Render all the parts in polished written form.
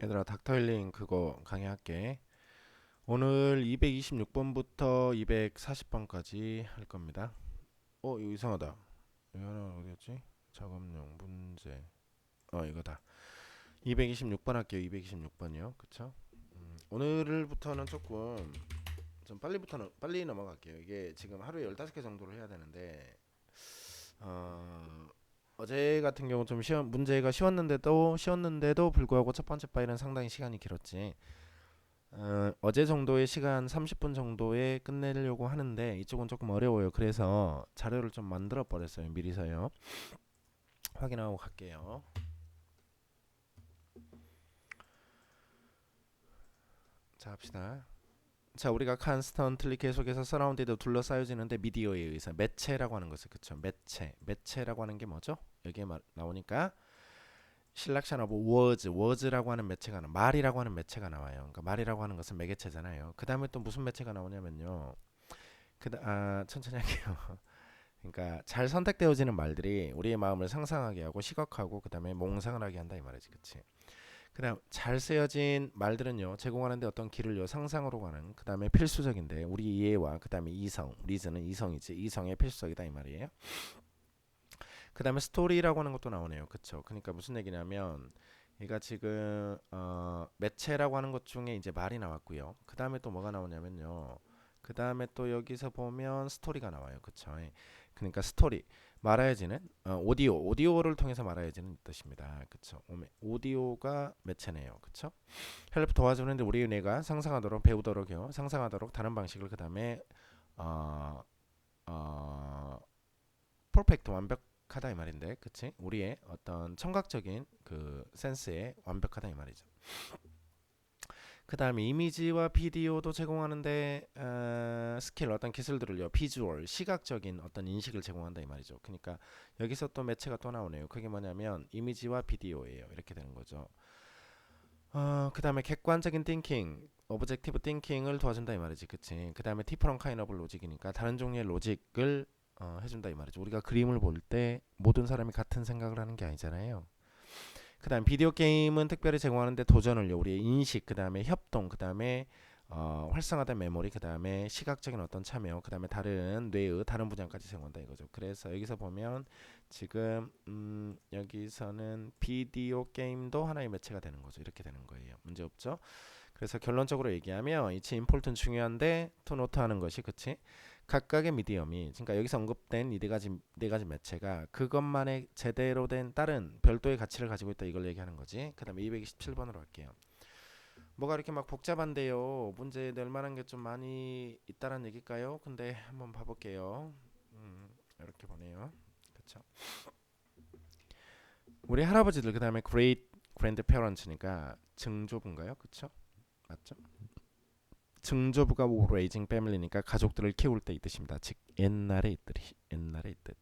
얘들아 닥터힐링 그거 강의할게. 오늘 226번부터 240번까지 할 겁니다. 이거 이상하다. 이거 하나 어디였지? 작업용 문제. 이거다. 226번 할게요. 226번이요. 그쵸? 오늘부터는 조금 좀 빨리 넘어갈게요. 이게 지금 하루에 15개 정도를 해야 되는데 어, 어제 같은 경우 좀 문제가 쉬웠는데도 불구하고 첫 번째 파일은 상당히 시간이 길었지. 어제 정도의 시간 30분 정도에 끝내려고 하는데 이쪽은 조금 어려워요. 그래서 자료를 좀 만들어 버렸어요. 미리서요. 확인하고 갈게요. 자, 합시다. 자, 우리가 컨스턴틀리 계속해서 서라운드에도 둘러싸여지는데 미디어에 의해서 매체라고 하는 것을 그쵸? 매체라고 하는 게 뭐죠? 여기에 나오니까 실락션 오브 워즈라고 하는 매체가 말이라고 하는 매체가 나와요. 그러니까 말이라고 하는 것은 매개체잖아요. 그 다음에 또 무슨 매체가 나오냐면요. 천천히 할게요. 그러니까 잘 선택되어지는 말들이 우리의 마음을 상상하게 하고 시각하고 그다음에 몽상을 하게 한다 이 말이지, 그치? 그다음 잘 쓰여진 말들은요 제공하는데 어떤 길을요 상상으로 가는 그다음에 필수적인데 우리 이해와 그다음에 리즈는 이성이지 이성의 필수적이다 이 말이에요. 그다음에 스토리라고 하는 것도 나오네요, 그쵸? 그러니까 무슨 얘기냐면 얘가 지금 매체라고 하는 것 중에 이제 말이 나왔고요. 그다음에 또 뭐가 나오냐면요. 그다음에 또 여기서 보면 스토리가 나와요. 그쵸? 예. 그러니까 스토리 말아야지는 오디오를 통해서 말아야지는 뜻입니다. 그쵸? 오디오가 매체네요. 그쵸? 헬프 도와주는데 우리 뇌가 상상하도록 배우도록요. 상상하도록 다른 방식을 그다음에 어, 어, 퍼펙트 완벽하다 이 말인데, 그치? 우리의 어떤 청각적인 그 센스에 완벽하다 이 말이죠. 그 다음에 이미지와 비디오도 제공하는데 스킬 어떤 기술들을요 비주얼 시각적인 어떤 인식을 제공한다 이 말이죠. 그러니까 여기서 또 매체가 또 나오네요. 그게 뭐냐면 이미지와 비디오예요. 이렇게 되는 거죠. 그 다음에 객관적인 띵킹 오브젝티브 띵킹을 도와준다 이 말이지, 그치? 그 다음에 디퍼런 카인 오브 로직이니까 다른 종류의 로직을 해준다 이 말이죠. 우리가 그림을 볼 때 모든 사람이 같은 생각을 하는 게 아니잖아요. 그 다음 비디오 게임은 특별히 제공하는데 도전을요 우리의 인식 그 다음에 협동 그 다음에 활성화된 메모리 그 다음에 시각적인 어떤 참여 그 다음에 다른 뇌의 다른 분야까지 제공한다 이거죠. 그래서 여기서 보면 지금 여기서는 비디오 게임도 하나의 매체가 되는 거죠. 이렇게 되는 거예요. 문제 없죠? 그래서 결론적으로 얘기하면 이치 임폴튼 중요한데 투노트 하는 것이 그치? 각각의 미디엄이 그러니까 여기서 언급된 이 네 가지 매체가 그것만의 제대로 된 다른 별도의 가치를 가지고 있다 이걸 얘기하는 거지. 그다음에 227번으로 할게요. 뭐가 이렇게 막 복잡한데요. 문제 낼 만한 게 좀 많이 있다란 얘기일까요? 근데 한번 봐볼게요. 이렇게 보네요. 그렇죠. 우리 할아버지들 그다음에 great grandparents니까 증조부인가요? 그렇죠? 맞죠? 증조부가 raising family니까 가족들을 키울 때 이 뜻입니다. 즉 옛날의 뜻.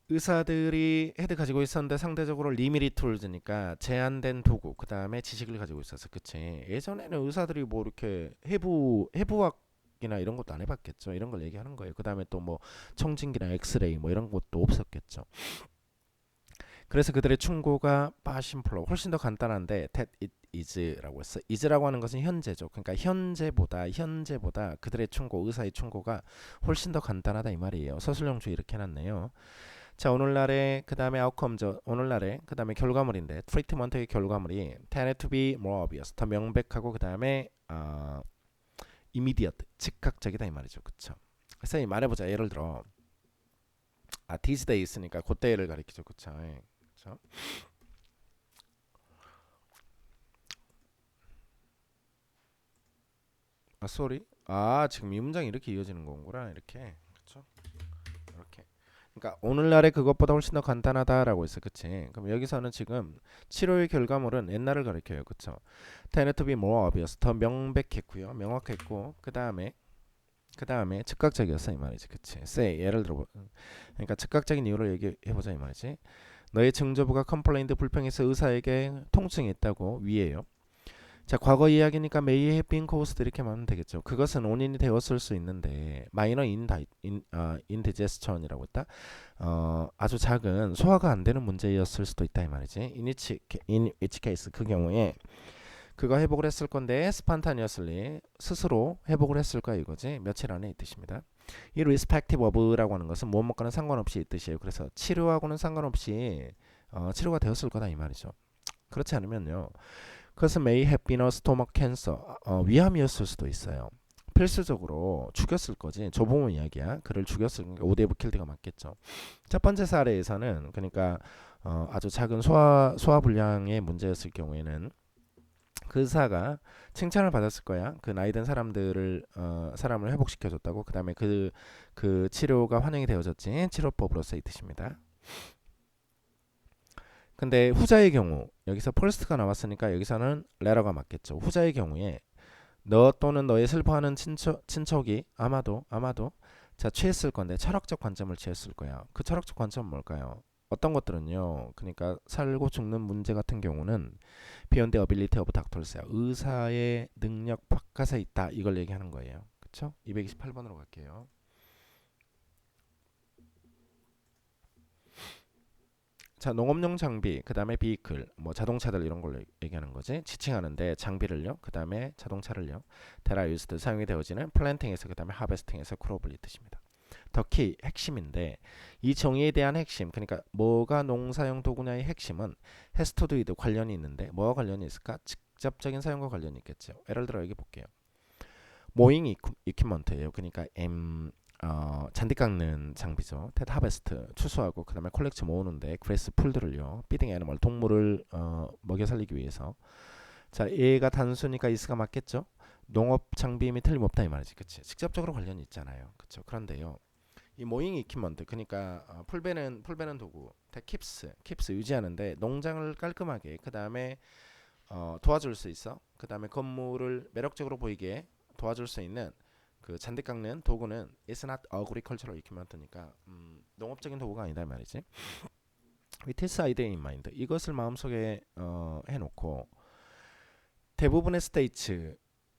의사들이 헤드 가지고 있었는데 상대적으로 리미리 툴즈니까 제한된 도구 그 다음에 지식을 가지고 있어서 그치. 예전에는 의사들이 뭐 이렇게 해부학이나 이런 것도 안 해봤겠죠. 이런 걸 얘기하는 거예요. 그 다음에 또 뭐 청진기나 엑스레이 뭐 이런 것도 없었겠죠. 그래서 그들의 충고가 빠심플로 훨씬 더 간단한데 that it is라고 했어. is라고 하는 것은 현재죠. 그러니까 현재보다 그들의 충고, 의사의 충고가 훨씬 더 간단하다 이 말이에요. 서술형조 이렇게 해놨네요. 자, 오늘날의 그 다음에 아웃컴죠. 오늘날의 그 다음에 결과물인데 트리트먼트의 결과물이 tended to be more obvious 더 명백하고 그 다음에 immediate 즉각적이다 이 말이죠. 그쵸? 그래서 말해보자. 예를 들어 these days니까 그때를 가리키죠. 그쵸? 예. 그쵸? sorry. 지금 이 문장이 이렇게 이어지는 거구나. 이렇게. 그쵸? 이렇게. 그러니까 오늘날의 그것보다 훨씬 더 간단하다라고 했어. 그치? 그럼 여기서는 지금 치료의 결과물은 옛날을 가리켜요. 그쵸? tended to be more obvious. 더 명백했고요. 명확했고 그 다음에 즉각적이었어 이 말이지. 그치? say 예를 들어 그러니까 즉각적인 이유를 얘기해보자 이 말이지. 너의 증조부가 컴플레인트 불평해서 의사에게 통증이 있다고 위에요. 자, 과거 이야기니까 may have been caused 이렇게 말하면 되겠죠. 그것은 원인이 되었을 수 있는데 minor indigestion이라고 했다. 아주 작은 소화가 안 되는 문제였을 수도 있다 이 말이지. in which case 그 경우에 그거 회복을 했을 건데 spontaneously 스스로 회복을 했을 거야 이거지. 며칠 안에 이 뜻입니다. 이 respective of라고 하는 것은 무엇과는 상관없이 이 뜻이에요. 그래서 치료하고는 상관없이 치료가 되었을 거다 이 말이죠. 그렇지 않으면요. 그것은 may have been a stomach cancer 위암이었을 수도 있어요. 필수적으로 죽였을 거지. 조봉호 이야기야. 그를 죽였을 거니까 오데브 킬드가 맞겠죠. 첫 번째 사례에서는 그러니까 아주 작은 소화 불량의 문제였을 경우에는 그 의사가 칭찬을 받았을 거야. 그 나이든 사람을 회복시켜줬다고. 그다음에 그 치료가 환영이 되어졌지. 치료법으로서의 뜻입니다. 근데 후자의 경우 여기서 first가 나왔으니까 여기서는 letter가 맞겠죠. 후자의 경우에 너 또는 너의 슬퍼하는 친척이 아마도 자 취했을 건데 철학적 관점을 취했을 거야. 그 철학적 관점은 뭘까요? 어떤 것들은요. 그러니까 살고 죽는 문제 같은 경우는 beyond the ability of doctors야. 의사의 능력 바깥에 있다. 이걸 얘기하는 거예요. 그렇죠? 228번으로 갈게요. 자, 농업용 장비, 그 다음에 비클, 뭐 자동차들 이런 걸로 얘기하는 거지. 지칭하는데 장비를요, 그 다음에 자동차를요. 데라 유스드 사용이 되어지는 플랜팅에서 그 다음에 하베스팅에서 크롭을 이 뜻입니다. 더키 핵심인데 이 정의에 대한 핵심, 그러니까 뭐가 농사용 도구냐의 핵심은 해스토드이드 관련이 있는데 뭐와 관련이 있을까? 직접적인 사용과 관련이 있겠죠. 예를 들어 여기 볼게요. 모잉 이퀴먼트예요. 그러니까 잔디 깎는 장비죠. 테드 하베스트 추수하고 그다음에 콜렉트 모으는데 그레스 풀들을요. 피딩 애니멀 동물을 먹여 살리기 위해서. 자, 얘가 단수니까 이스가 맞겠죠. 농업 장비임이 틀림없다 이 말이지. 그치? 직접적으로 관련이 있잖아요. 그쵸? 그런데요. 이 모잉 이퀴먼트 그러니까 풀베는 도구 킵스 유지하는데 농장을 깔끔하게 그다음에 도와줄 수 있어. 그다음에 건물을 매력적으로 보이게 도와줄 수 있는 그 잔디 깎는 도구는 it's not agricultural equipment니까 농업적인 도구가 아니다 말이지. With this idea in mind 이것을 마음속에 해놓고 대부분의 스테이츠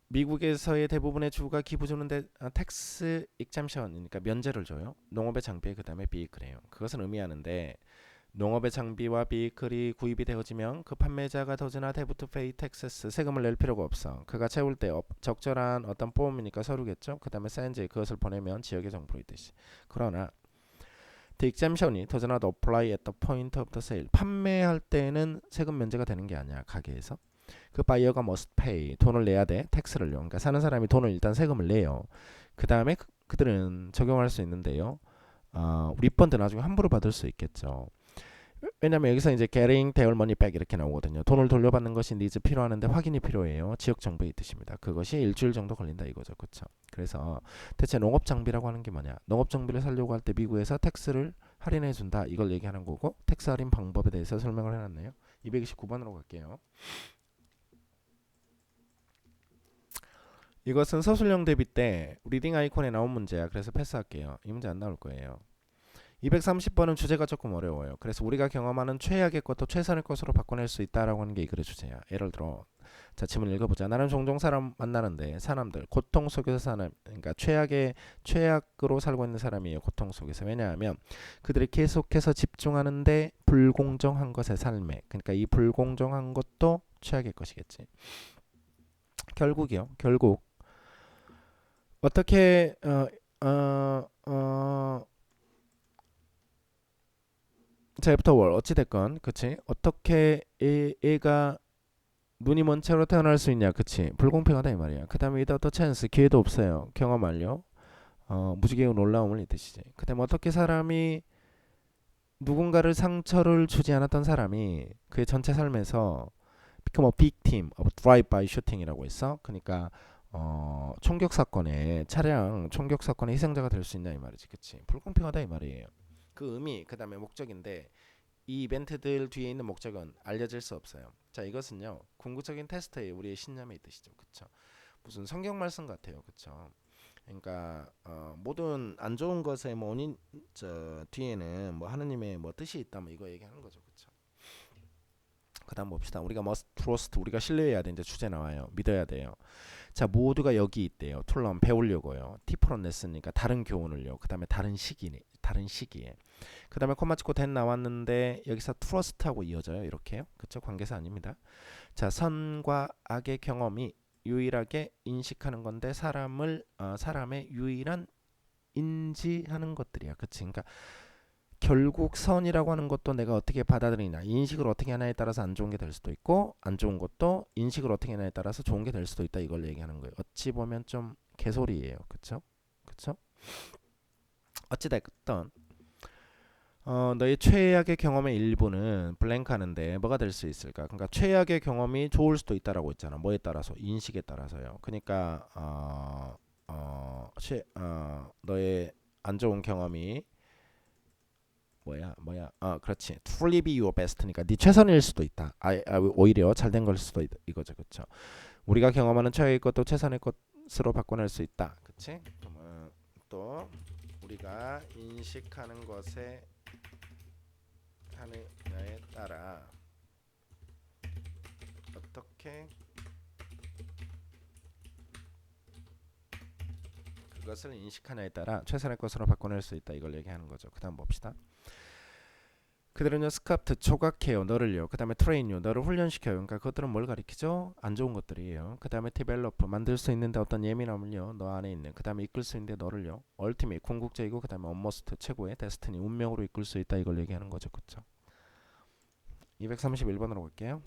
미국에서의 대부분의 주가 기부 주는데 텍스 익잠션이니까 면제를 줘요. 농업의 장비에 그다음에 비익그래요. 그것은 의미하는데 농업의 장비와 비클이 구입이 되어지면 그 판매자가 더즈나 데부트 페이 텍세스 세금을 낼 필요가 없어. 그가 채울 때 적절한 어떤 보험이니까 서류겠죠. 그 다음에 사인지 그것을 보내면 지역의 정보로 있듯이. 그러나 the exemption이 does not apply at the point of the sale. 판매할 때는 세금 면제가 되는 게 아니야. 가게에서. 그 바이어가 must pay. 돈을 내야 돼. 텍스를요. 그러니까 사는 사람이 돈을 일단 세금을 내요. 그 다음에 그들은 적용할 수 있는데요. 리펀드 나중에 환불을 받을 수 있겠죠. 왜냐면 여기서 이제 getting their money back 이렇게 나오거든요. 돈을 돌려받는 것이 니즈 필요하는데 확인이 필요해요. 지역 정부의 뜻입니다. 그것이 일주일 정도 걸린다 이거죠. 그렇죠? 그래서 대체 농업 장비라고 하는 게 뭐냐? 농업 장비를 사려고 할 때 미국에서 텍스를 할인해 준다. 이걸 얘기하는 거고 텍스 할인 방법에 대해서 설명을 해 놨네요. 229번으로 갈게요. 이것은 서술형 대비 때 리딩 아이콘에 나온 문제야. 그래서 패스할게요. 이 문제 안 나올 거예요. 230번은 주제가 조금 어려워요. 그래서 우리가 경험하는 최악의 것도 최선의 것으로 바꿔낼 수 있다라고 하는 게 이 글의 주제야. 예를 들어 자 지문 읽어보자. 나는 종종 사람 만나는데 사람들 고통 속에서 사는 그러니까 최악으로 살고 있는 사람이에요. 고통 속에서. 왜냐하면 그들이 계속해서 집중하는데 불공정한 것의 삶에 그러니까 이 불공정한 것도 최악의 것이겠지. 결국이요. 결국 어떻게 자, 애프터 월 어찌됐건 그치 어떻게 애가 눈이 먼 채로 태어날 수 있냐 그치 불공평하다 이 말이야. 그 다음에 위다우터 찬스 기회도 없어요. 경험 완료. 무지개의 놀라움을 이 뜻이지. 그 다음에 어떻게 사람이 누군가를 상처를 주지 않았던 사람이 그의 전체 삶에서 become a victim of drive-by shooting이라고 했어. 그러니까 차량 총격 사건의 희생자가 될 수 있냐 이 말이지. 그치 불공평하다 이 말이에요. 그 의미 그 다음에 목적인데 이 이벤트들 뒤에 있는 목적은 알려질 수 없어요. 자 이것은요 궁극적인 테스트에 우리의 신념의 뜻이죠. 그쵸? 무슨 성경 말씀 같아요. 그쵸? 그러니까 모든 안 좋은 것의 뭐 원인 저 뒤에는 뭐 하느님의 뭐 뜻이 있다 뭐 이거 얘기하는 거죠. 그쵸? 그다음 봅시다. 우리가 must trust 우리가 신뢰해야 돼. 이제 주제 나와요. 믿어야 돼요. 자, 모두가 여기 있대요. 툴럼 배우려고요. 티프론 냈으니까 다른 교훈을요. 그다음에 다른 시기에. 그다음에 콤마 찍고 된 나왔는데 여기서 trust하고 이어져요. 이렇게요. 그쵸? 관계사 아닙니다. 자, 선과 악의 경험이 유일하게 인식하는 건데 사람의 유일한 인지하는 것들이야. 그치? 그러니까 결국 선이라고 하는 것도 내가 어떻게 받아들이냐, 인식을 어떻게 하냐에 따라서 안 좋은 게 될 수도 있고, 안 좋은 것도 인식을 어떻게 하냐에 따라서 좋은 게 될 수도 있다. 이걸 얘기하는 거예요. 어찌 보면 좀 개소리예요. 그쵸? 그쵸? 어찌됐든 너의 최악의 경험의 일부는 블랭크 하는데 뭐가 될 수 있을까? 그러니까 최악의 경험이 좋을 수도 있다라고 했잖아. 뭐에 따라서? 인식에 따라서요. 그러니까 너의 안 좋은 경험이 그렇지. truly be your best니까 네 최선일 수도 있다. 오히려 잘된 걸 수도 있다. 이거죠. 그렇죠. 우리가 경험하는 최악의 것도 최선의 것으로 바꿔낼 수 있다. 그렇지? 그러면 또 우리가 인식하는 것에 하느냐에 따라 어떻게 그것을 인식하냐에 따라 최선의 것으로 바꿔낼 수 있다. 이걸 얘기하는 거죠. 그 다음 봅시다. 그들은요 스카프트 조각해요 너를요. 그 다음에 트레인요 너를 훈련시켜요. 그러니까 그것들은 뭘 가리키죠? 안 좋은 것들이에요. 그 다음에 디벨로프 만들 수 있는데 어떤 예민함을요 너 안에 있는. 그 다음에 이끌 수 있는데 너를요 얼티밋 궁극적이고 그 다음에 엄머스트 최고의 데스티니 운명으로 이끌 수 있다. 이걸 얘기하는 거죠. 그쵸? 231번으로 갈게요.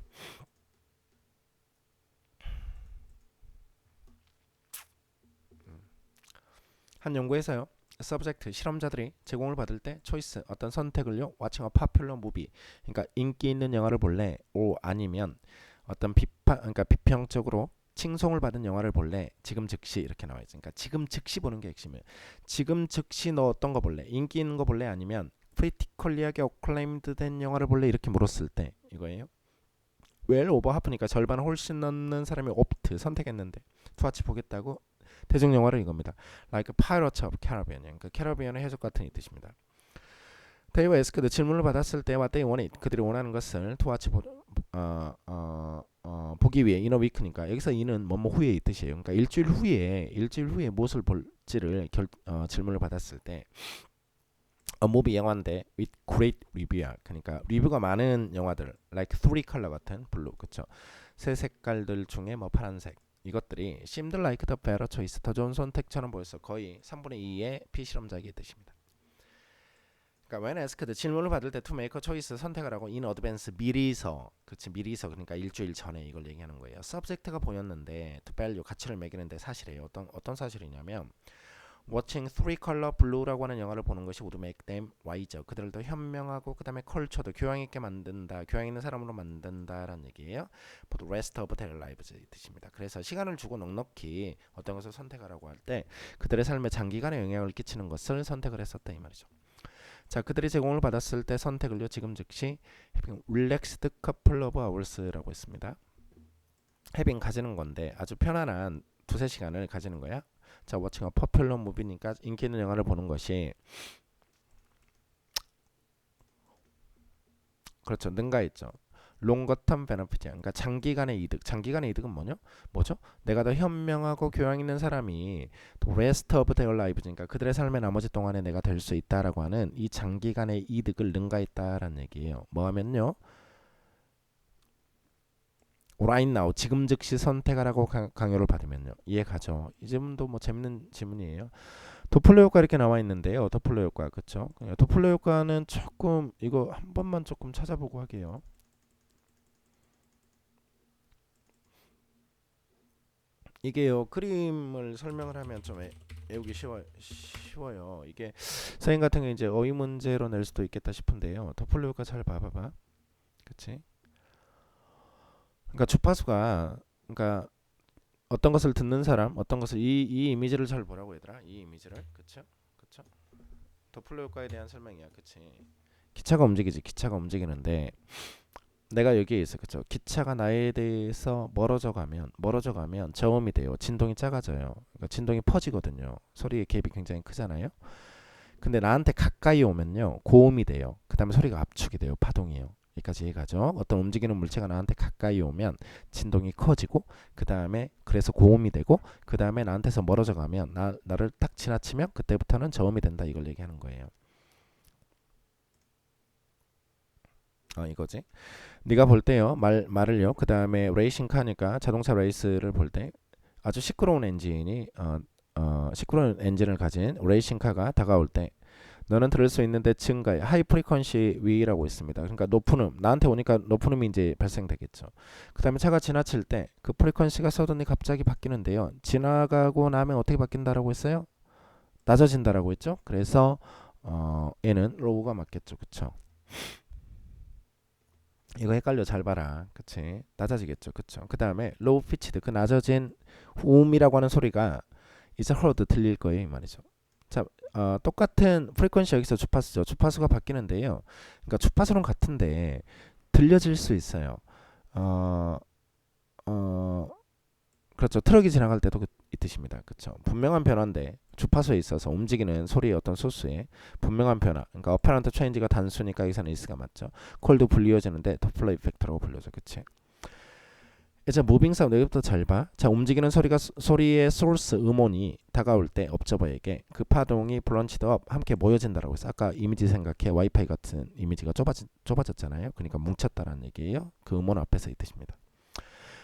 한 연구에서요 서브젝트 실험자들이 제공을 받을 때 초이스 어떤 선택을요 watching a popular movie 그러니까 인기 있는 영화를 볼래 오 아니면 어떤 그러니까 비평적으로 칭송을 받은 영화를 볼래 지금 즉시 이렇게 나와 있으니까 그러니까 지금 즉시 보는 게 핵심이에요. 지금 즉시 너 어떤 거 볼래? 인기 있는 거 볼래? 아니면 크리티컬리하게 어클레임드 된 영화를 볼래? 이렇게 물었을 때 이거예요. 웰 오버 하프니까 절반 훨씬 넘는 사람이 옵트 선택했는데 투아치 보겠다고 대중 영화를 이겁니다. Like Pirates of Caribbean, 그러니까 캐러비안의 해적 같은 이 뜻입니다. They were asked 질문을 받았을 때 what they wanted 그들이 원하는 것을 투아치 보기 위해 in a week니까 여기서 in은 뭐뭐 후에 이 뜻이에요. 그러니까 일주일 후에 무엇을 볼지를 질문을 받았을 때 a movie 영화인데 with great review야. 그러니까 리뷰가 많은 영화들 like three color 같은 블루 그쵸? 세 색깔들 중에 뭐 파란색 이것들이 seemed like the better choice 더 좋은 선택처럼 보였어. 거의 3분의 2의 피실험자에게 뜻입니다. 그러니까 when asked 질문을 받을 때 to make a choice 선택을 하고 in advance 미리서 그러니까 일주일 전에 이걸 얘기하는 거예요. subject가 보였는데 to value 가치를 매기는데 사실이에요. 어떤 사실이냐면 Watching Three Color Blue라고 하는 영화를 보는 것이 would make them wiser. 그들을 더 현명하고 그 다음에 컬처도 교양 있게 만든다. 교양 있는 사람으로 만든다라는 얘기예요. For the rest of their lives 이 뜻입니다. 그래서 시간을 주고 넉넉히 어떤 것을 선택하라고 할 때 그들의 삶에 장기간의 영향을 끼치는 것을 선택을 했었다 이 말이죠. 자, 그들이 제공을 받았을 때 선택을요 지금 즉시 having relaxed couple of hours라고 했습니다. having 가지는 건데 아주 편안한 두세 시간을 가지는 거야. 자, watching a popular movie니까 인기 있는 영화를 보는 것이 그렇죠. 능가있죠. longer term benefit이야. 그러니까 장기간의 이득. 장기간의 이득은 뭐죠? 내가 더 현명하고 교양 있는 사람이 the rest of their lives 그러니까 그들의 삶의 나머지 동안에 내가 될 수 있다라고 하는 이 장기간의 이득을 능가했다라는 얘기예요. 뭐 하면요? right now 지금 즉시 선택하라고 강요를 받으면요. 이해가죠? 이 질문도 뭐 재밌는 질문이에요. 도플러 효과 이렇게 나와 있는데요. 도플러 효과 그쵸? 도플러 효과는 조금 이거 한 번만 조금 찾아보고 하게요. 이게요 그림을 설명을 하면 좀 외우기 쉬워요. 이게 선생님 같은 경우 이제 어휘 문제로 낼 수도 있겠다 싶은데요. 도플러 효과 잘 봐봐봐. 그치? 그러니까 주파수가 그러니까 어떤 것을 듣는 사람, 어떤 것을 이 이미지를 잘 보라고 얘들아. 이 이미지를 그쵸? 도플러 효과에 대한 설명이야. 그치? 기차가 움직이지. 기차가 움직이는데 내가 여기에 있어. 그쵸? 기차가 나에 대해서 멀어져 가면 저음이 돼요. 진동이 작아져요. 그러니까 진동이 퍼지거든요. 소리의 갭이 굉장히 크잖아요. 근데 나한테 가까이 오면요 고음이 돼요. 그 다음에 소리가 압축이 돼요. 파동이요. 여기까지 이해가죠? 어떤 움직이는 물체가 나한테 가까이 오면 진동이 커지고 그 다음에 그래서 고음이 되고 그 다음에 나한테서 멀어져 가면 나를 딱 지나치면 그때부터는 저음이 된다 이걸 얘기하는 거예요. 이거지. 네가 볼 때요 말을요 그 다음에 레이싱 카니까 자동차 레이스를 볼 때 아주 시끄러운 엔진이 시끄러운 엔진을 가진 레이싱 카가 다가올 때 너는 들을 수 있는데 증가해 하이 프리퀀시 위라고 있습니다. 그러니까 높은 나한테 오니까 높은 음이 이제 발생되겠죠. 그 다음에 차가 지나칠 때 그 프리퀀시가 서든이 갑자기 바뀌는데요. 지나가고 나면 어떻게 바뀐다라고 했어요? 낮아진다라고 했죠. 그래서 얘는 로우가 맞겠죠. 그쵸? 이거 헷갈려 잘 봐라. 그치? 낮아지겠죠. 그쵸? 그 다음에 로우 피치드 그 낮아진 음이라고 하는 소리가 이제 헐드 들릴 거예요. 이 말이죠. 자, 똑같은 프리퀀시 여기서 주파수죠. 주파수가 바뀌는데요. 그러니까 주파수는 같은데 들려질 수 있어요. 어, 어, 그렇죠. 트럭이 지나갈 때도 이 뜻입니다. 그렇죠. 분명한 변화인데 주파수에 있어서 움직이는 소리의 어떤 소스에 분명한 변화. 그러니까 어퍼런트 체인지가 단수니까 여기서는 is가 맞죠. 콜도 불리워지는데 더플러 이펙트라고 불려져. 그치? 이제 무빙 사운드 여기부터 잘 봐. 자 움직이는 소리의 소스 음원이 다가올 때 업저버에게 그 파동이 블런치드업 함께 모여진다라고 했어. 아까 이미지 생각해 와이파이 같은 이미지가 좁아졌잖아요. 그러니까 뭉쳤다라는 얘기예요. 그 음원 앞에서 이 뜻입니다.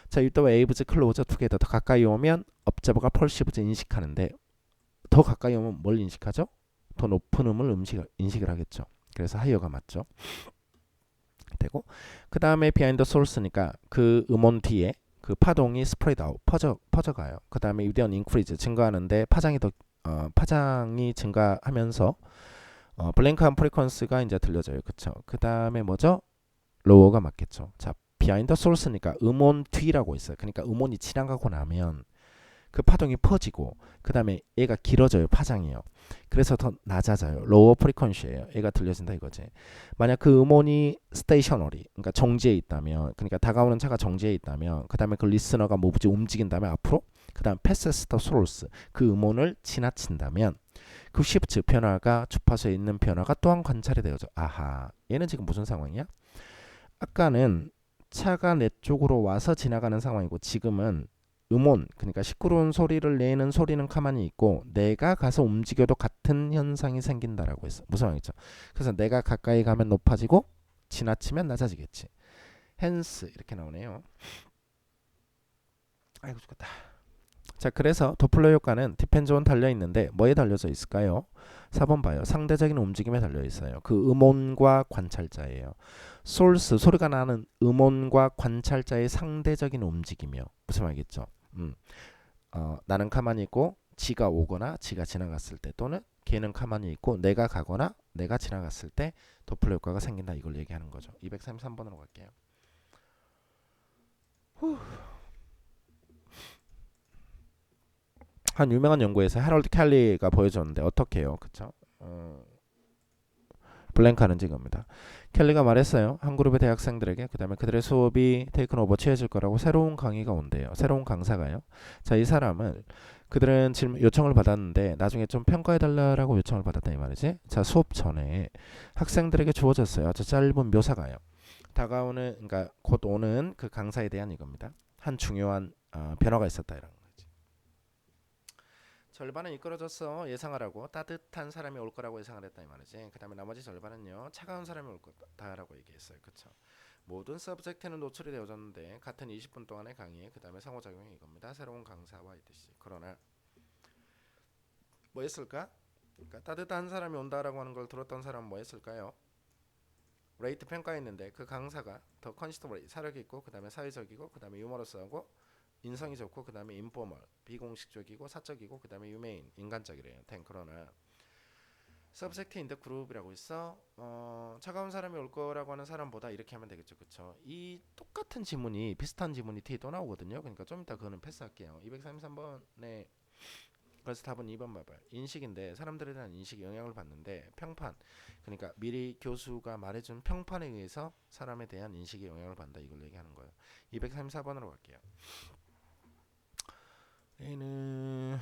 자 이때 웨이브즈 클로저 투게더 더 가까이 오면 업저버가 펄시브즈 인식하는데 더 가까이 오면 뭘 인식하죠? 더 높은 음을 인식을 하겠죠. 그래서 하이어가 맞죠. 되고 그 다음에 비하인드 소스니까 그 음원 뒤에 그 파동이 스프레드 아웃 퍼져가요. 그 다음에 유대한 인크리즈 증가하는데 파장이 증가하면서 블랭크한 프리퀀스가 이제 들려져요. 그쵸? 그 다음에 뭐죠? 로어가 맞겠죠. 자 비하인드 소스니까 음원 뒤라고 있어요. 그러니까 음원이 지나가고 나면 그 파동이 퍼지고 그 다음에 얘가 길어져요. 파장이요. 그래서 더 낮아져요. 로어 프리퀀시예요. 얘가 들려진다 이거지. 만약 그 음원이 스테이셔너리 그러니까 정지해 있다면 그러니까 다가오는 차가 정지해 있다면 그 다음에 그 리스너가 뭐지 움직인 다음에 앞으로 그 다음 패스스 더 소스 그 음원을 지나친다면 그 시프트 변화가 주파수에 있는 변화가 또한 관찰이 되어져. 아하 얘는 지금 무슨 상황이야? 아까는 차가 내 쪽으로 와서 지나가는 상황이고 지금은 음원 그러니까 시끄러운 소리를 내는 소리는 가만히 있고 내가 가서 움직여도 같은 현상이 생긴다라고 했어. 무슨 말이죠? 그래서 내가 가까이 가면 높아지고 지나치면 낮아지겠지. 헨스 이렇게 나오네요. 아이고 죽겠다. 자 그래서 도플러 효과는 디펜즈 온 달려 있는데 뭐에 달려져 있을까요? 4번 봐요. 상대적인 움직임에 달려 있어요. 그 음원과 관찰자예요. 소스 소리가 나는 음원과 관찰자의 상대적인 움직임이요. 무슨 말이겠죠? 나는 가만히 있고 지가 오거나 지가 지나갔을 때 또는 걔는 가만히 있고 내가 가거나 내가 지나갔을 때 도플러 효과가 생긴다 이걸 얘기하는 거죠. 233번으로 갈게요. 한 유명한 연구에서 해럴드 캘리가 보여줬는데 어떻게 해요? 그쵸? 블랭크하는 이겁니다. 켈리가 말했어요. 한 그룹의 대학생들에게 그 다음에 그들의 수업이 테이큰 오버 취해질 거라고 새로운 강의가 온대요. 새로운 강사가요. 자, 이 사람은 그들은 요청을 받았는데 나중에 좀 평가해달라고 요청을 받았다 이 말이지. 자, 수업 전에 학생들에게 주어졌어요. 아주 짧은 묘사가요. 다가오는 그러니까 곧 오는 그 강사에 대한 이겁니다. 한 중요한 변화가 있었다 이런 거지. 절반은 이끌어졌어 예상하라고 따뜻한 사람이 올 거라고 예상을 했다 이 말이지. 그 다음에 나머지 절반은요 차가운 사람이 올 거다라고 얘기했어요. 그쵸? 모든 서브젝트는 노출이 되어졌는데 같은 20분 동안의 강의 그 다음에 상호작용이 이겁니다. 새로운 강사와 있듯이. 그러나 뭐 했을까? 그러니까 따뜻한 사람이 온다라고 하는 걸 들었던 사람은 뭐 했을까요? 레이트 평가했는데 그 강사가 더 컨시스터블 사력 있고 그 다음에 사회적이고 그 다음에 유머러스하고 인성이 좋고 그 다음에 인포멀 비공식적이고 사적이고 그 다음에 유메인 인간적이래요. 그러나 서브젝트 인더 그룹이라고 있어. 차가운 사람이 올 거라고 하는 사람보다 이렇게 하면 되겠죠. 그쵸? 이 똑같은 지문이 비슷한 지문이 뒤에 또 나오거든요. 그러니까 좀 이따 그거는 패스할게요. 233번에 그래서 답은 2번 봐봐요. 인식인데 사람들에 대한 인식이 영향을 받는데 평판 그러니까 미리 교수가 말해준 평판에 의해서 사람에 대한 인식이 영향을 받는다 이걸 얘기하는 거예요. 234번으로 갈게요. 얘는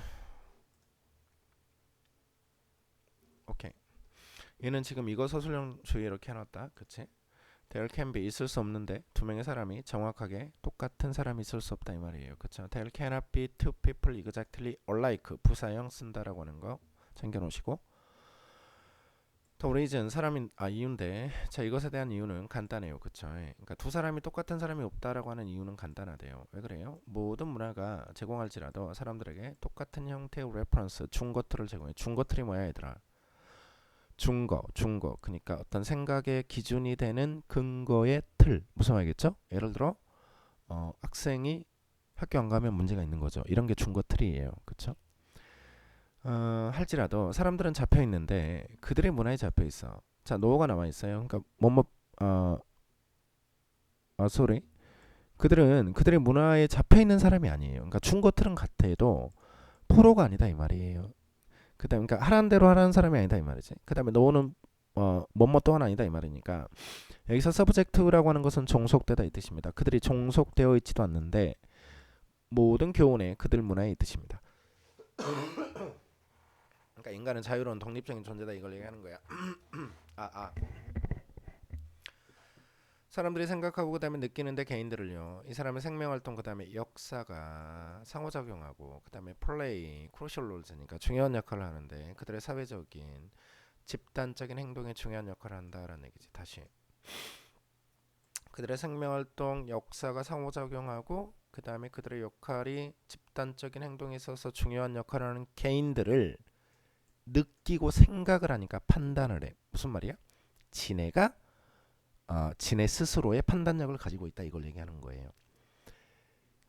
오케이 얘는 지금 이거 서술형 주의 이렇게 해놨다. 그치? There can be 있을 수 없는데 두 명의 사람이 정확하게 똑같은 사람이 있을 수 없다 이 말이에요. 그쵸? There cannot be two people exactly alike. 부사형 쓴다라고 하는 거 챙겨놓으시고. The reason 사람인 이유인데 자 이것에 대한 이유는 간단해요. 그쵸? 그러니까 두 사람이 똑같은 사람이 없다라고 하는 이유는 간단하대요. 왜 그래요? 모든 문화가 제공할지라도 사람들에게 똑같은 형태의 레퍼런스 중거틀을 제공해. 중거틀이 뭐야 얘들아? 중거. 그러니까 어떤 생각의 기준이 되는 근거의 틀. 무슨 말이겠죠? 예를 들어 학생이 학교 안 가면 문제가 있는 거죠. 이런 게 중거 틀이에요. 그쵸? 할지라도 사람들은 잡혀 있는데 그들의 문화에 잡혀 있어. 자, 노어가 나와 있어요. 그러니까 sorry. 그들은 그들의 문화에 잡혀 있는 사람이 아니에요. 그러니까 중거 틀은 같아도 포로가 아니다 이 말이에요. 그다음에 그러니까 하라는 대로 하라는 사람이 아니다 이 말이지. 그다음에 너는 뭐뭐 또한 아니다 이 말이니까 여기서 서브젝트라고 하는 것은 종속되다 이 뜻입니다. 그들이 종속되어 있지도 않는데 모든 교훈에 그들 문화에 이 뜻입니다. 그러니까 인간은 자유로운 독립적인 존재다 이걸 얘기하는 거야. 사람들이 생각하고 그다음에 느끼는데 개인들을요. 이 사람의 생명활동 그다음에 역사가 상호작용하고 그다음에 플레이, 크루셜 롤즈니까 중요한 역할을 하는데 그들의 사회적인 집단적인 행동에 중요한 역할을 한다라는 얘기지. 다시 그들의 생명활동 역사가 상호작용하고 그다음에 그들의 역할이 집단적인 행동에 있어서 중요한 역할을 하는 개인들을 느끼고 생각을 하니까 판단을 해. 무슨 말이야? 지네가 지네 스스로의 판단력을 가지고 있다 이걸 얘기하는 거예요.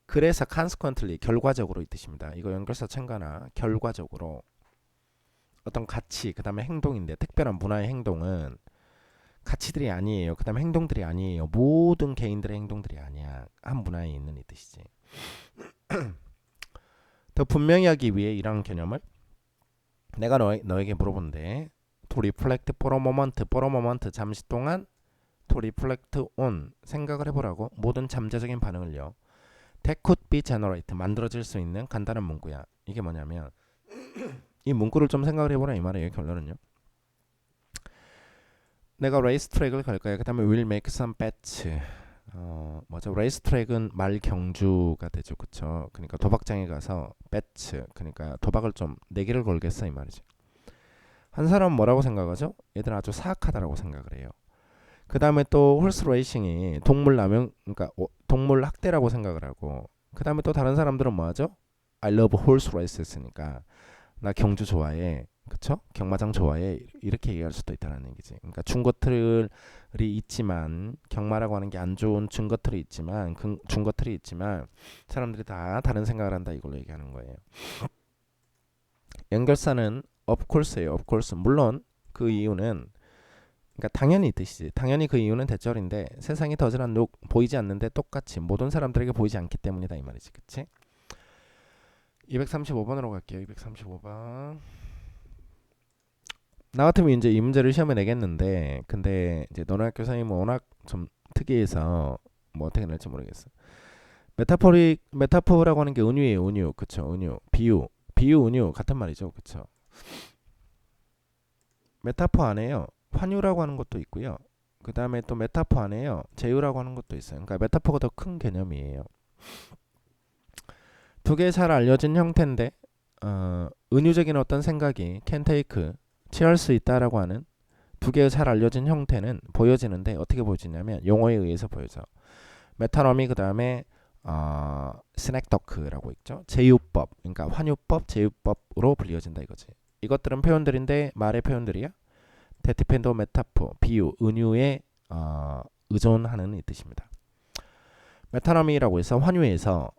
그래서 consequently 결과적으로 이 뜻입니다. 이거 연결사 참가나 결과적으로 어떤 가치 그 다음에 행동인데 특별한 문화의 행동은 가치들이 아니에요. 그 다음에 행동들이 아니에요. 모든 개인들의 행동들이 아니야. 한 문화에 있는 이 뜻이지. 더 분명히 하기 위해 이런 개념을 내가 너에게 물어본데 to reflect for a moment 잠시 동안 to reflect on 생각을 해보라고 모든 잠재적인 반응을요. That could be generate 만들어질 수 있는 간단한 문구야. 이게 뭐냐면 이 문구를 좀 생각을 해보라 이 말이에요. 결론은요. 내가 레이스 트랙을 갈 거야. 그 다음에 will make some bets. 레이스 트랙은 말 경주가 되죠. 그쵸? 그러니까 도박장에 가서 bets 그러니까 도박을 좀 내기를 걸겠어 이 말이죠. 한 사람은 뭐라고 생각하죠? 얘들은 아주 사악하다라고 생각을 해요. 그 다음에 또 홀스 레이싱이 동물 남용 그러니까 동물 학대라고 생각을 하고 그 다음에 또 다른 사람들은 뭐하죠? I love horse races니까 나 경주 좋아해. 그쵸? 경마장 좋아해. 이렇게 얘기할 수도 있다는 얘기지. 그러니까 중거틀이 있지만 경마라고 하는 게 안 좋은 중거틀이 있지만 중거틀이 있지만 사람들이 다 다른 생각을 한다 이걸로 얘기하는 거예요. 연결사는 of course예요. of course. 물론 그 이유는 그러니까 당연히 이 뜻이지. 당연히 그 이유는 대절인데 세상이 더즈란 보이지 않는데 똑같이 모든 사람들에게 보이지 않기 때문이다 이 말이지. 그치? 235번으로 갈게요. 235번. 나 같으면 이제 이 문제를 시험에 내겠는데 근데 이제 너네 학교 선생님은 워낙 좀 특이해서 뭐 어떻게 낼지 모르겠어. 메타포라고 하는 게 은유예요. 은유. 그쵸? 은유. 비유, 은유 같은 말이죠. 그쵸? 메타포 안에요. 환유라고 하는 것도 있고요. 그 다음에 또 메타포 안에요. 제휴라고 하는 것도 있어요. 그러니까 메타포가 더 큰 개념이에요. 두 개 잘 알려진 형태인데 은유적인 어떤 생각이 can take 취할 수 있다라고 하는 두 개의 잘 알려진 형태는 보여지는데 어떻게 보여지냐면 용어에 의해서 보여져. 메타노미 그 다음에 스낵더크라고 있죠. 제휴법, 그러니까 환유법, 제휴법으로 불리어진다 이거지. 이것들은 표현들인데 말의 표현들이야. 데티펜더 메타포, 비유, 은유에 의존하는 이 뜻입니다. 메타노미라고 해서 환유에서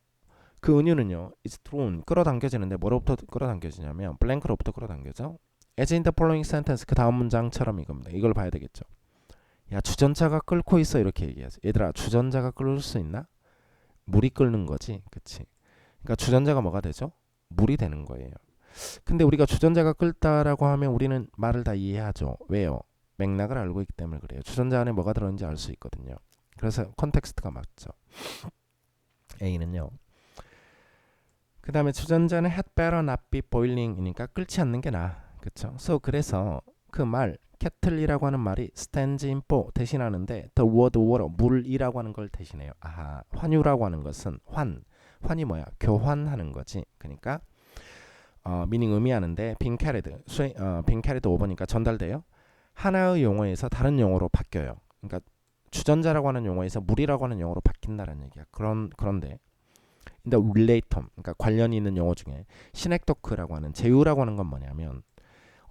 그 은유는요, is thrown 끌어당겨지는데 뭐로부터 끌어당겨지냐면 블랭크로부터 끌어당겨져. As in the following sentence 그 다음 문장처럼 이겁니다. 이걸 봐야 되겠죠. 야 주전자가 끓고 있어 이렇게 얘기하지. 얘들아 주전자가 끓을 수 있나? 물이 끓는 거지, 그치? 그러니까 주전자가 뭐가 되죠? 물이 되는 거예요. 근데 우리가 주전자가 끓다라고 하면 우리는 말을 다 이해하죠. 왜요? 맥락을 알고 있기 때문에 그래요. 주전자 안에 뭐가 들어있는지 알 수 있거든요. 그래서 컨텍스트가 맞죠. A는요. 그 다음에 주전자는 had better not be boiling이니까 끓지 않는 게 나아. 그쵸? So 그래서 그 말 kettle이라고 하는 말이 stands in for 대신하는데 the word water 물이라고 하는 걸 대신해요. 아하, 환유라고 하는 것은 환이 뭐야? 교환하는 거지. 그러니까 meaning 의미하는데 being carried over니까 전달돼요. 하나의 용어에서 다른 용어로 바뀌어요. 그러니까 주전자라고 하는 용어에서 물이라고 하는 용어로 바뀐다는 얘기야. 그런데 근데 relate 그러니까 관련이 있는 용어 중에 시넥도크라고 하는 제휴라고 하는 건 뭐냐면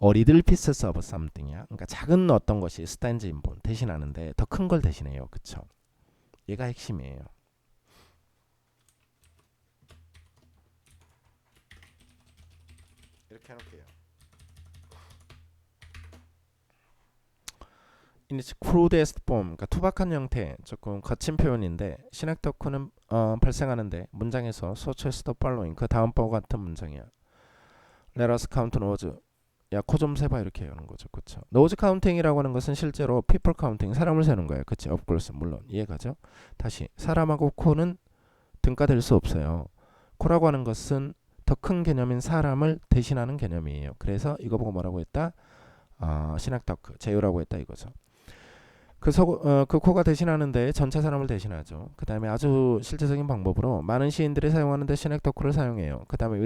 little pieces of something이야. 그러니까 작은 어떤 것이 stands in for 대신하는데 더 큰 걸 대신해요. 그쵸? 얘가 핵심이에요. 이렇게 해놓을게요. in its crudest form, 그러니까 투박한 형태, 조금 거친 표현인데 시넥도크는 발생하는데 문장에서 such as the following 그 다음 바와 같은 문장이야. Let us count nodes. 야, 코 좀 세봐 이렇게 하는 거죠, 그렇죠? 노즈 카운팅이라고 하는 것은 실제로 people counting 사람을 세는 거예요, 그렇지? Of course, 물론 이해가죠? 다시 사람하고 코는 등가될 수 없어요. 코라고 하는 것은 더 큰 개념인 사람을 대신하는 개념이에요. 그래서 이거 보고 뭐라고 했다? 시낙다크 제휴라고 했다 이거죠. 그 코가 대신하는데 전체 사람을 대신하죠. 그 다음에 아주 실제적인 방법으로 많은 시인들이 사용하는데 시넥도크를 사용해요. 그 다음에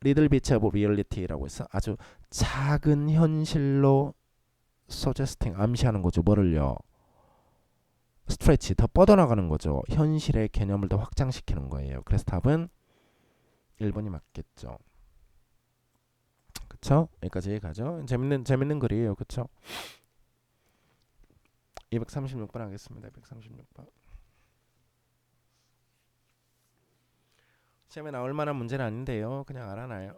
little bits of reality라고 해서 아주 작은 현실로 suggesting 암시하는 거죠. 뭐를요? 스트레치 더 뻗어나가는 거죠. 현실의 개념을 더 확장시키는 거예요. 그래서 답은 1번이 맞겠죠. 그쵸? 여기까지 가죠. 재밌는 글이에요. 그쵸? 236번 하겠습니다. 236번. 시험에 나올 만한 문제는 아닌데요. 그냥 알아놔요.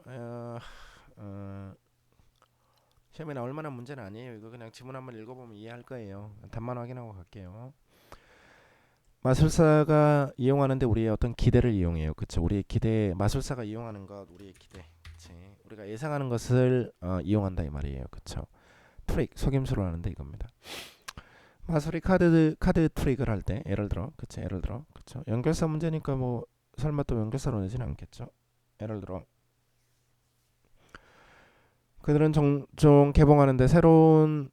시험에 나올 만한 문제는 아니에요. 이거 그냥 지문 한번 읽어보면 이해할 거예요. 답만 확인하고 갈게요. 마술사가 이용하는데 우리의 어떤 기대를 이용해요. 그쵸? 우리의 기대, 마술사가 이용하는 것, 우리의 기대. 그치? 우리가 예상하는 것을 이용한다 이 말이에요. 그쵸? 트릭, 속임수로 하는데 이겁니다. 마술이 카드 트릭을 할 때 예를 들어 그쵸? 연결사 문제니까 뭐 설마 또 연결사로 내지는 않겠죠? 예를 들어 그들은 종종 개봉하는데 새로운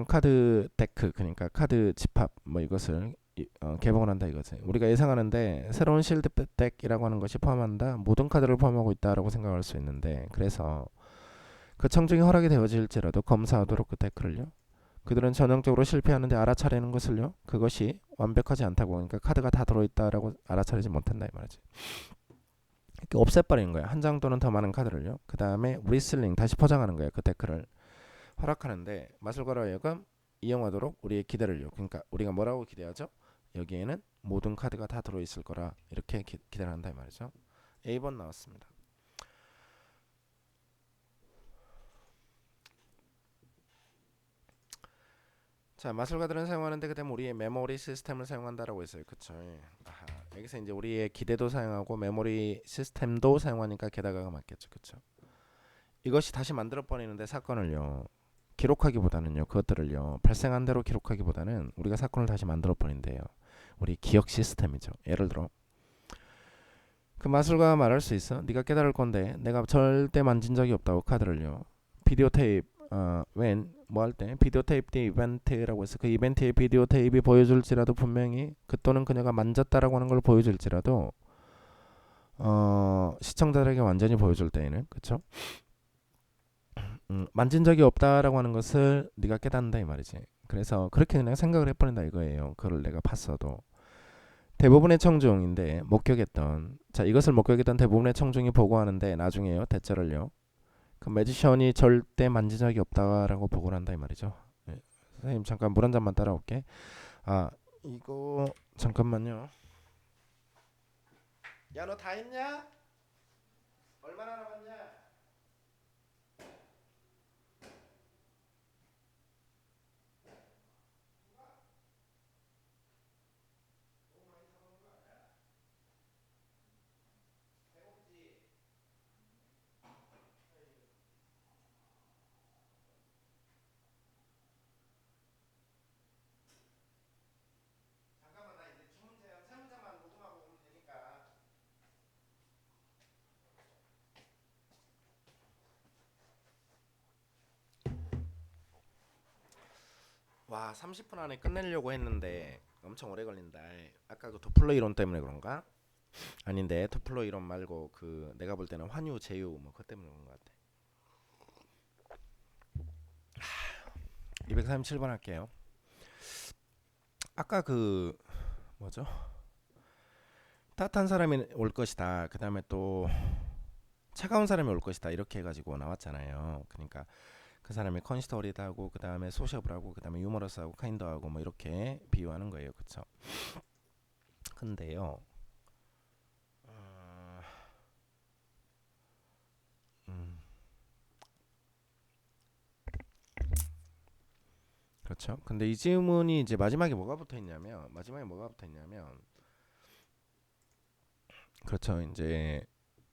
카드 데크 그러니까 카드 집합 뭐 이것을 개봉을 한다 이거지. 우리가 예상하는데 새로운 실드 덱이라고 하는 것이 포함한다. 모든 카드를 포함하고 있다라고 생각할 수 있는데 그래서 그 청중이 허락이 되어질지라도 검사하도록 그 데크를요. 그들은 전형적으로 실패하는데 알아차리는 것을요. 그것이 완벽하지 않다고 그러니까 카드가 다 들어있다라고 알아차리지 못한다 이 말이지. 이렇게 없애버리는 거야. 한 장 또는 더 많은 카드를요. 그 다음에 리슬링 다시 포장하는 거예요. 그 데크를 허락하는데 마술가로 하여금 이용하도록 우리의 기대를요. 그러니까 우리가 뭐라고 기대하죠? 여기에는 모든 카드가 다 들어있을 거라 이렇게 기대를 한다 이 말이죠. A번 나왔습니다. 자, 마술가들은 사용하는데 그다음 우리의 메모리 시스템을 사용한다라고 했어요. 그쵸? 예. 아하, 여기서 이제 우리의 기대도 사용하고 메모리 시스템도 사용하니까 게다가가 맞겠죠. 그쵸? 이것이 다시 만들어 버리는데 사건을요. 기록하기보다는요. 그것들을요. 발생한 대로 기록하기보다는 우리가 사건을 다시 만들어 버린대요. 우리 기억 시스템이죠. 예를 들어 그 마술가가 말할 수 있어. 네가 깨달을 건데 내가 절대 만진 적이 없다고 카드를요. 비디오 테이프 when 뭐 할 때 비디오 테이프 이벤트라고 해서 그 이벤트의 비디오 테이프이 보여줄지라도 분명히 그 또는 그녀가 만졌다라고 하는 걸 보여줄지라도 시청자들에게 완전히 보여줄 때에는 그쵸? 만진 적이 없다라고 하는 것을 네가 깨닫는다 이 말이지. 그래서 그렇게 그냥 생각을 해버린다 이거예요. 그걸 내가 봤어도 대부분의 청중인데 목격했던 자 이것을 목격했던 대부분의 청중이 보고하는데 나중에요 대절을요. 그 매지션이 절대 만진 적이 없다라고 보고를 한다 이 말이죠. 네. 선생님 잠깐 물 한 잔만 따라올게. 아 이거 잠깐만요. 야 너 다 했냐? 얼마나 남았냐? 잠깐만 나 이제 주문 제한 세 문제만 녹음하고 오면 되니까. 와, 30분 안에 끝내려고 했는데 엄청 오래 걸린다. 아까 그 도플러 이론 때문에 그런가? 아닌데 도플러 이론 말고 그 내가 볼 때는 환유, 제유 뭐 그것 때문에 그런 것 같아. 237번 할게요. 아까 그 뭐죠? 따뜻한 사람이 올 것이다. 그 다음에 또 차가운 사람이 올 것이다. 이렇게 해가지고 나왔잖아요. 그러니까 그 사람이 컨시더리드하고 그 다음에 소셔블하고 그 다음에 유머러스하고 카인드하고 뭐 이렇게 비유하는 거예요. 그쵸? 근데요. 어, 음, 그렇죠. 근데 이 질문이 이제 마지막에 뭐가 붙어 있냐면 그렇죠. 이제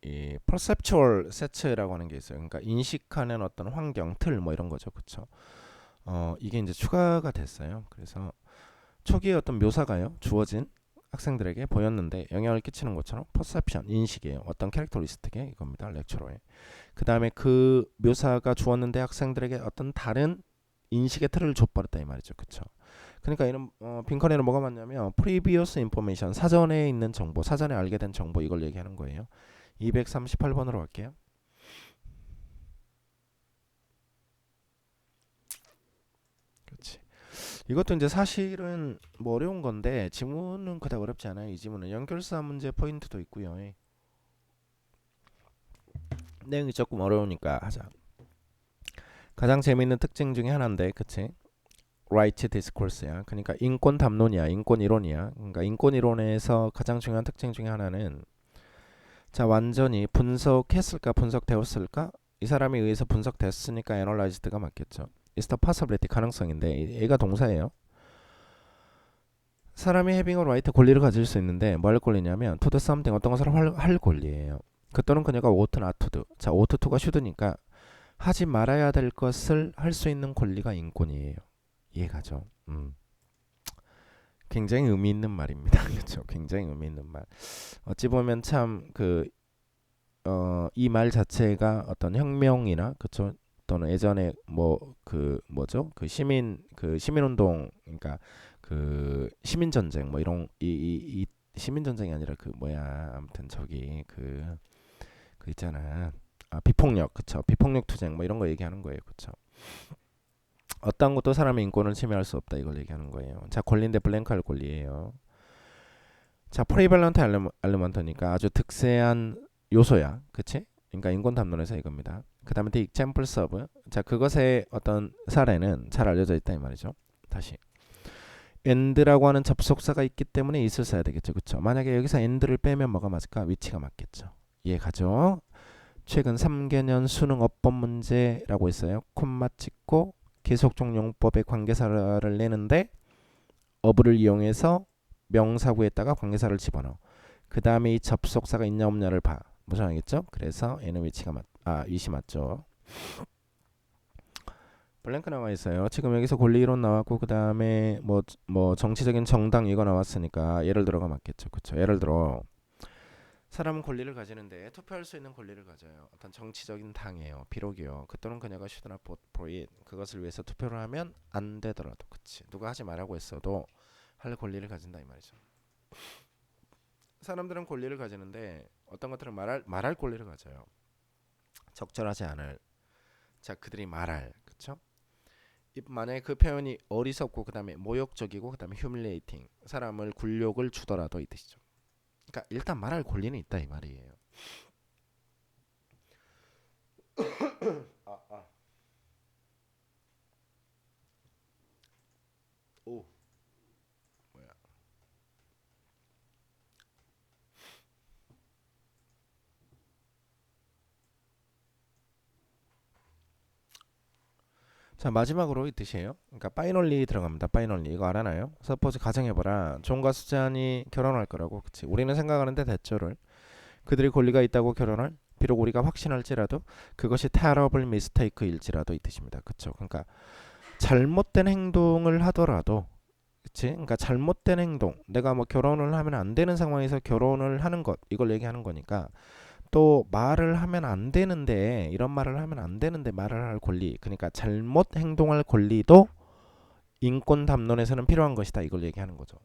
이 perceptual set라고 하는 게 있어요. 그러니까 인식하는 어떤 환경, 틀 뭐 이런 거죠. 그렇죠. 이게 이제 추가가 됐어요. 그래서 초기에 어떤 묘사가요. 주어진 학생들에게 보였는데 영향을 끼치는 것처럼 perception, 인식이에요. 어떤 캐릭터리스틱의 이겁니다. 렉처러에. 그 다음에 그 묘사가 주었는데 학생들에게 어떤 다른 인식의 틀을 줘버렸다 이 말이죠. 그렇죠. 그러니까 이런 빈칸에는 뭐가 맞냐면 previous information, 사전에 있는 정보, 사전에 알게 된 정보 이걸 얘기하는 거예요. 238번으로 갈게요. 그렇지. 이것도 이제 사실은 뭐 어려운 건데 지문은 그닥 어렵지 않아요. 이 지문은 연결사 문제 포인트도 있고요. 내용이 조금 어려우니까 하자. 가장 재미있는 특징 중에 하나인데, 그치? right discourse야. 그러니까 인권 담론이야, 인권 이론이야. 그러니까 인권 이론에서 가장 중요한 특징 중에 하나는 자 완전히 분석했을까, 분석되었을까? 이 사람에 의해서 분석됐으니까 analyzed가 맞겠죠. is the possibility 가능성인데 얘가 동사예요. 사람이 having a right 권리를 가질 수 있는데 뭐 할 권리냐면 to do something 어떤 것을 할 권리예요. 그 또는 그녀가 ought not to do. 자 ought to가 should니까 하지 말아야 될 것을 할 수 있는 권리가 인권이에요. 이해가죠? 굉장히 의미 있는 말입니다. 그렇죠? 굉장히 의미 있는 말. 어찌 보면 참 그 이 말 자체가 어떤 혁명이나 그렇죠? 또는 예전에 뭐 그 뭐죠? 그 시민 운동 그러니까 그 시민 전쟁 뭐 이런 이 시민 전쟁이 아니라 그 뭐야 아무튼 저기 그 있잖아. 아 비폭력 그쵸? 비폭력 투쟁 뭐 이런 거 얘기하는 거예요. 그쵸? 어떤 것도 사람의 인권을 침해할 수 없다 이걸 얘기하는 거예요. 자 권리인데 블랭크할 권리예요. 자 프리밸런트 엘리먼트니까 아주 득세한 요소야, 그치? 그러니까 인권 담론에서 이겁니다. 그 다음에 the examples of 자 그것의 어떤 사례는 잘 알려져 있다 이 말이죠. 다시 and라고 하는 접속사가 있기 때문에 is를 써야 되겠죠, 그쵸? 만약에 여기서 and를 빼면 뭐가 맞을까? 위치가 맞겠죠. 이해가죠? 최근 3개년 수능 어법 문제라고 있어요. 콤마 찍고 계속종용법의 관계사를 내는데 어부를 이용해서 명사구에다가 관계사를 집어넣어. 그 다음에 이 접속사가 있냐 없냐를 봐. 무슨 알겠죠? 그래서 얘는 위치 맞죠. 블랭크 나와 있어요. 지금 여기서 권리 이론 나왔고 그 다음에 뭐 정치적인 정당 이거 나왔으니까 예를 들어가 맞겠죠. 그렇죠? 예를 들어 사람은 권리를 가지는데 투표할 수 있는 권리를 가져요. 어떤 정치적인 당이에요. 비록이요. 그 또는 그녀가 should not vote for it. 그것을 위해서 투표를 하면 안 되더라도 그치. 누가 하지 말라고 했어도 할 권리를 가진다 이 말이죠. 사람들은 권리를 가지는데 어떤 것들은 말할 권리를 가져요. 적절하지 않을. 자 그들이 말할. 그쵸? 만약에 그 표현이 어리석고 그 다음에 모욕적이고 그 다음에 humiliating. 사람을 굴욕을 주더라도 이 뜻이죠. 그러니까 일단 말할 권리는 있다 이 말이에요. 오 뭐야? 자 마지막으로 이 뜻이에요. 그러니까 파이널리 들어갑니다. 파이널리 이거 알아나요? 서포즈 가정해봐라. 존과 수잔이 결혼할 거라고. 그치? 우리는 생각하는데 대처를 그들이 권리가 있다고 결혼할 비록 우리가 확신할지라도 그것이 terrible mistake일지라도 이 뜻입니다. 그쵸? 그러니까 잘못된 행동을 하더라도 그치? 그러니까 잘못된 행동 내가 뭐 결혼을 하면 안 되는 상황에서 결혼을 하는 것 이걸 얘기하는 거니까 또 말을 하면 안 되는데 이런 말을 하면 안 되는데 말을 할 권리 그러니까 잘못 행동할 권리도 인권 담론에서는 필요한 것이다. 이걸 얘기하는 거죠.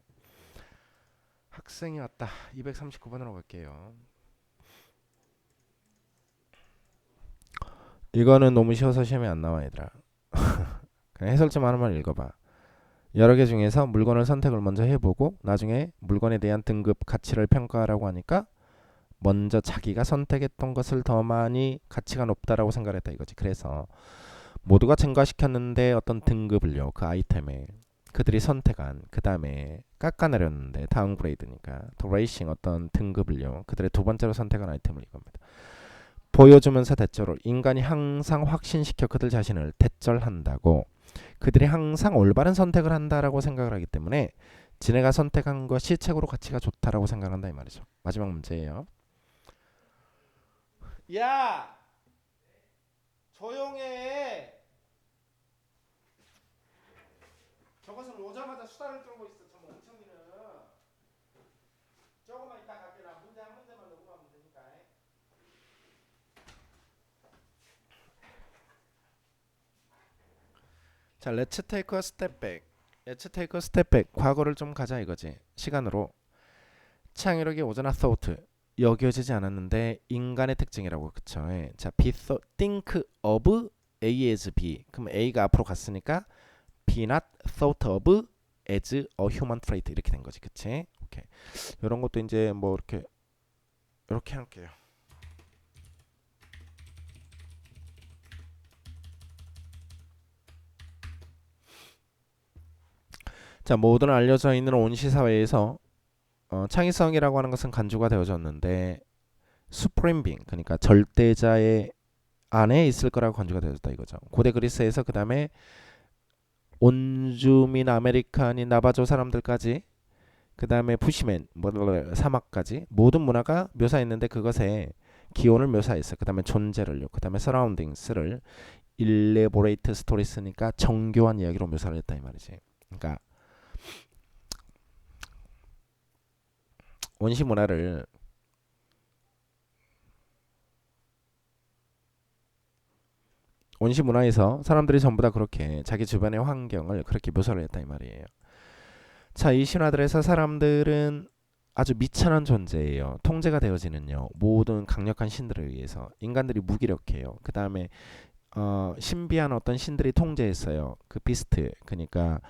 학생이 왔다. 239번으로 갈게요. 이거는 너무 쉬워서 시험에 안 나와 얘들아. 그냥 해설지만 하나만 읽어봐. 여러 개 중에서 물건을 선택을 먼저 해보고 나중에 물건에 대한 등급 가치를 평가하라고 하니까 먼저 자기가 선택했던 것을 더 많이 가치가 높다라고 생각했다 이거지. 그래서 모두가 증가시켰는데 어떤 등급을요 그 아이템에 그들이 선택한 그 다음에 깎아내렸는데 다운그레이드니까 도레이싱 어떤 등급을요 그들의 두 번째로 선택한 아이템을 이겁니다. 보여주면서 대절을 인간이 항상 확신시켜 그들 자신을 대절한다고 그들이 항상 올바른 선택을 한다라고 생각을 하기 때문에 지네가 선택한 것이 최고로 가치가 좋다라고 생각한다 이 말이죠. 마지막 문제예요. 야 조용해. 저것은 오자마자 수다를 떨고 있어. 저 멍청이는. 조금만 이따 갈게. 나 문제 한 문제만 녹음하면 되니까. 자, let's take a step back. let's take a step back. 과거를 좀 가자 이거지. 시간으로. 창의력이 오자나 thought 여겨지지 않았는데 인간의 특징이라고 그쵸? 예. 자, be think of A as B. 그럼 A가 앞으로 갔으니까 be not thought of as a human trait 이렇게 된 거지, 그치? 오케이. 이런 것도 이제 뭐 이렇게 할게요. 자, 모든 알려져 있는 온시 사회에서 창의성이라고 하는 것은 간주가 되어졌는데 supreme being 그러니까 절대자의 안에 있을 거라고 간주가 되어졌다 이거죠. 고대 그리스에서 그 다음에 온주민 아메리칸인 나바조 사람들까지 그 다음에 부시맨 사막까지 모든 문화가 묘사했는데 그것에 기온을 묘사했어. 그 다음에 존재를요. 그 다음에 서라운딩스를 일레보레이트 스토리스니까 정교한 이야기로 묘사를 했다 이 말이지. 그러니까 원시 문화를 온시 문화에서 사람들이 전부 다 그렇게 자기 주변의 환경을 그렇게 묘사를 했다 이 말이에요. 자, 이 신화들에서 사람들은 아주 미천한 존재예요. 통제가 되어지는요. 모든 강력한 신들에 의해서 인간들이 무기력해요. 그 다음에 신비한 어떤 신들이 통제했어요. 그 비스트, 그러니까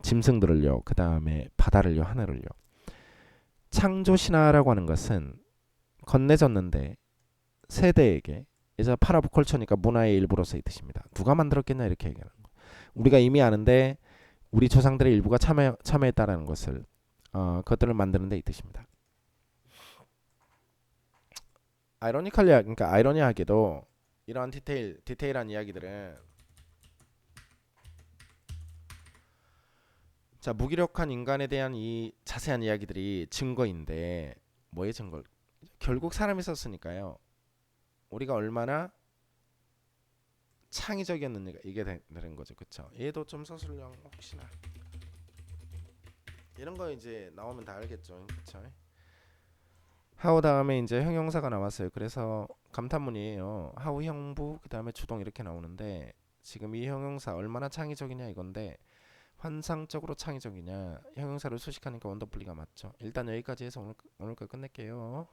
짐승들을요. 그 다음에 바다를요, 하늘을요. 창조 신화라고 하는 것은 건네졌는데 세대에게 이제 파라브컬처니까 문화의 일부로서의 뜻입니다. 누가 만들었겠냐 이렇게 얘기하는 거. 우리가 이미 아는데 우리 조상들의 일부가 참여했다라는 것을 그것들을 만드는 데 이 뜻입니다. 그러니까 아이러니하게도 이러한 디테일한 이야기들은 자 무기력한 인간에 대한 이 자세한 이야기들이 증거인데 뭐의 증거? 결국 사람이 썼으니까요. 우리가 얼마나 창의적이었느냐 이게 되는 거죠, 그렇죠? 얘도 좀 서술형 혹시나 이런 거 이제 나오면 다 알겠죠, 그렇죠? 하우 다음에 이제 형용사가 나왔어요. 그래서 감탄문이에요. 하우 형부 그 다음에 주동 이렇게 나오는데 지금 이 형용사 얼마나 창의적이냐 이건데 환상적으로 창의적이냐 형용사를 수식하니까 원더풀리가 맞죠. 일단 여기까지 해서 오늘 거 끝낼게요.